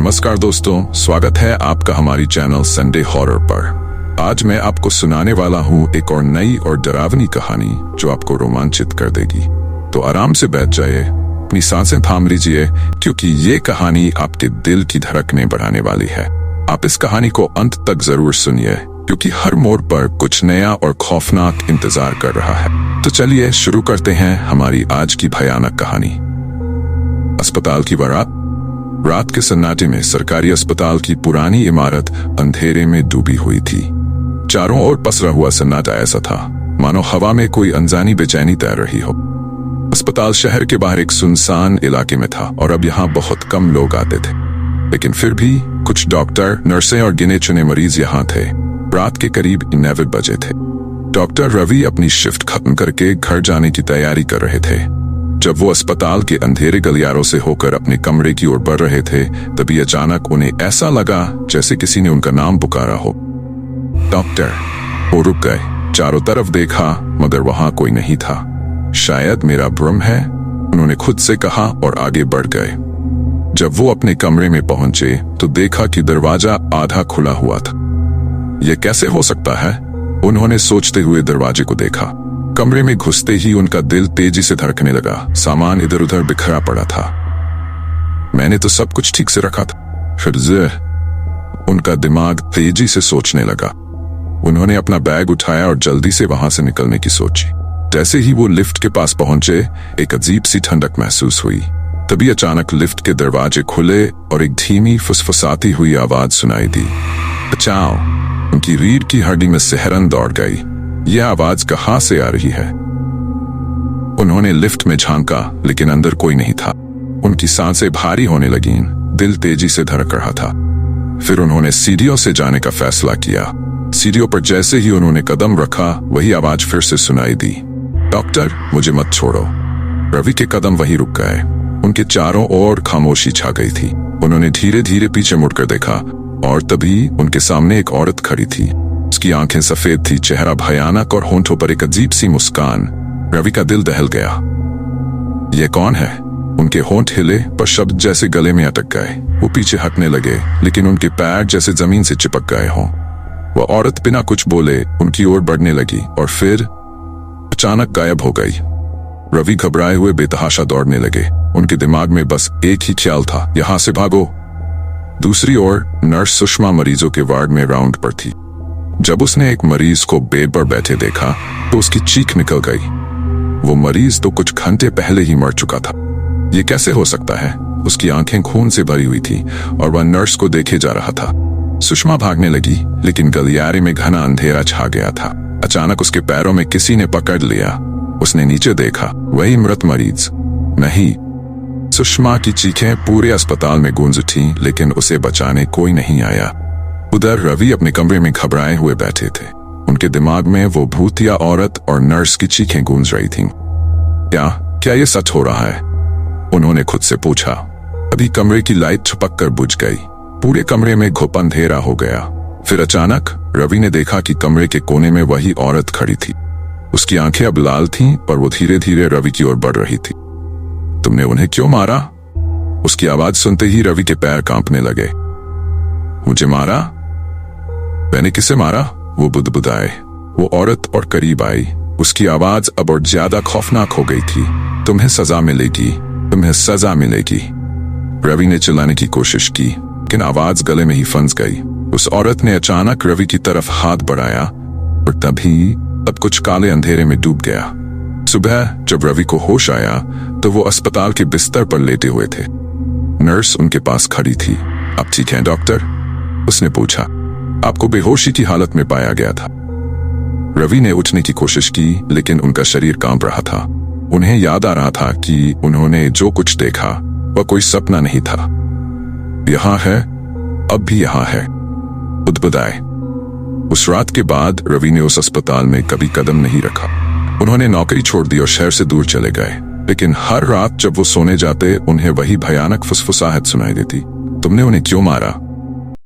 नमस्कार दोस्तों, स्वागत है आपका हमारी चैनल संडे हॉरर पर। आज मैं आपको सुनाने वाला हूँ एक और नई और डरावनी कहानी जो आपको रोमांचित कर देगी। तो आराम से बैठ जाइए, अपनी सांसें थाम लीजिए, क्योंकि ये कहानी आपके दिल की धड़कनें बढ़ाने वाली है। आप इस कहानी को अंत तक जरूर सुनिए, क्योंकि हर मोड़ पर कुछ नया और खौफनाक इंतजार कर रहा है। तो चलिए शुरू करते हैं हमारी आज की भयानक कहानी। अस्पताल की बारात। रात के सन्नाटे में सरकारी अस्पताल की पुरानी इमारत अंधेरे में डूबी हुई थी। चारों ओर पसरा हुआ सन्नाटा ऐसा था मानो हवा में कोई अनजानी बेचैनी तैर रही हो। अस्पताल शहर के बाहर एक सुनसान इलाके में था और अब यहाँ बहुत कम लोग आते थे, लेकिन फिर भी कुछ डॉक्टर, नर्सें और गिने चुने मरीज यहाँ थे। रात के करीब 11 बजे थे। डॉक्टर रवि अपनी शिफ्ट खत्म करके घर जाने की तैयारी कर रहे थे। जब वो अस्पताल के अंधेरे गलियारों से होकर अपने कमरे की ओर बढ़ रहे थे, तभी अचानक उन्हें ऐसा लगा जैसे किसी ने उनका नाम पुकारा हो। डॉक्टर। वो रुक गए, चारों तरफ देखा, मगर वहां कोई नहीं था। शायद मेरा भ्रम है, उन्होंने खुद से कहा और आगे बढ़ गए। जब वो अपने कमरे में पहुंचे तो देखा कि दरवाजा आधा खुला हुआ था। यह कैसे हो सकता है? उन्होंने सोचते हुए दरवाजे को देखा। कमरे में घुसते ही उनका दिल तेजी से धड़कने लगा। सामान इधर उधर बिखरा पड़ा था। मैंने तो सब कुछ ठीक से रखा था। फिर उनका दिमाग तेजी से सोचने लगा। उन्होंने अपना बैग उठाया और जल्दी से वहां से निकलने की सोची। जैसे ही वो लिफ्ट के पास पहुंचे, एक अजीब सी ठंडक महसूस हुई। तभी अचानक लिफ्ट के दरवाजे खुले और एक धीमी फुसफुसाती हुई आवाज सुनाई दी, बचाओ। उनकी रीढ़ की हड्डी में सिहरन दौड़ गई। यह आवाज कहां से आ रही है? उन्होंने लिफ्ट में झांका, लेकिन अंदर कोई नहीं था। उनकी सांसें भारी होने लगीं, दिल तेजी से धड़क रहा था। फिर उन्होंने सीढ़ियों से जाने का फैसला किया। सीढ़ियों पर जैसे ही उन्होंने कदम रखा, वही आवाज फिर से सुनाई दी, डॉक्टर, मुझे मत छोड़ो। रवि के कदम वहीं रुक गए। उनके चारों ओर खामोशी छा गई थी। उन्होंने धीरे धीरे पीछे मुड़कर देखा और तभी उनके सामने एक औरत खड़ी थी। उसकी आंखें सफेद थी, चेहरा भयानक और होंठों पर एक अजीब सी मुस्कान। रवि का दिल दहल गया। यह कौन है? उनके होंठ हिले, पर शब्द जैसे गले में अटक गए। वो पीछे हटने लगे, लेकिन उनके पैर जैसे जमीन से चिपक गए हों। वह औरत बिना कुछ बोले उनकी ओर बढ़ने लगी और फिर अचानक गायब हो गई। रवि घबराए हुए बेतहाशा दौड़ने लगे। उनके दिमाग में बस एक ही ख्याल था, यहां से भागो। दूसरी ओर नर्स सुषमा मरीजों के वार्ड में राउंड पर थी। जब उसने एक मरीज को बेड पर बैठे देखा तो उसकी चीख निकल गई। वो मरीज तो कुछ घंटे पहले ही मर चुका था। ये कैसे हो सकता है? उसकी आंखें खून से भरी हुई थी और वह नर्स को देखे जा रहा था। सुषमा भागने लगी, लेकिन गलियारे में घना अंधेरा छा गया था। अचानक उसके पैरों में किसी ने पकड़ लिया। उसने नीचे देखा, वही मृत मरीज। नहीं। सुषमा की चीखें पूरे अस्पताल में गूंज उठी, लेकिन उसे बचाने कोई नहीं आया। उधर रवि अपने कमरे में घबराए हुए बैठे थे। उनके दिमाग में वो भूतिया औरत और नर्स की चीखें गूंज रही थीं। क्या ये सच हो रहा है? उन्होंने खुद से पूछा। अभी कमरे की लाइट छपक कर बुझ गई। पूरे कमरे में घुप अंधेरा हो गया। फिर अचानक रवि ने देखा कि कमरे के कोने में वही औरत खड़ी थी। उसकी आंखें अब लाल थीं, पर वो धीरे धीरे रवि की ओर बढ़ रही थी। तुमने उन्हें क्यों मारा? उसकी आवाज सुनते ही रवि के पैर कांपने लगे। मुझे मारा? मैंने किसे मारा? वो बुदबुदाए। वो औरत और करीब आई। उसकी आवाज अब और ज्यादा खौफनाक हो गई थी। तुम्हें सजा मिलेगी, तुम्हें सजा मिलेगी। रवि ने चिल्लाने की कोशिश की, लेकिन आवाज गले में ही फंस गई। उस औरत ने अचानक रवि की तरफ हाथ बढ़ाया और तभी सब कुछ काले अंधेरे में डूब गया। सुबह जब रवि को होश आया तो वो अस्पताल के बिस्तर पर लेटे हुए थे। नर्स उनके पास खड़ी थी। आप ठीक हैं डॉक्टर? उसने पूछा। आपको बेहोशी की हालत में पाया गया था। रवि ने उठने की कोशिश की, लेकिन उनका शरीर कांप रहा था। उन्हें याद आ रहा था कि उन्होंने जो कुछ देखा वह कोई सपना नहीं था। यहाँ है, अब भी यहाँ है, बुदबुदाए। उस रात के बाद रवि ने उस अस्पताल में कभी कदम नहीं रखा। उन्होंने नौकरी छोड़ दी और शहर से दूर चले गए। लेकिन हर रात जब वो सोने जाते, उन्हें वही भयानक फुसफुसाहट सुनाई देती, तुमने उन्हें क्यों मारा?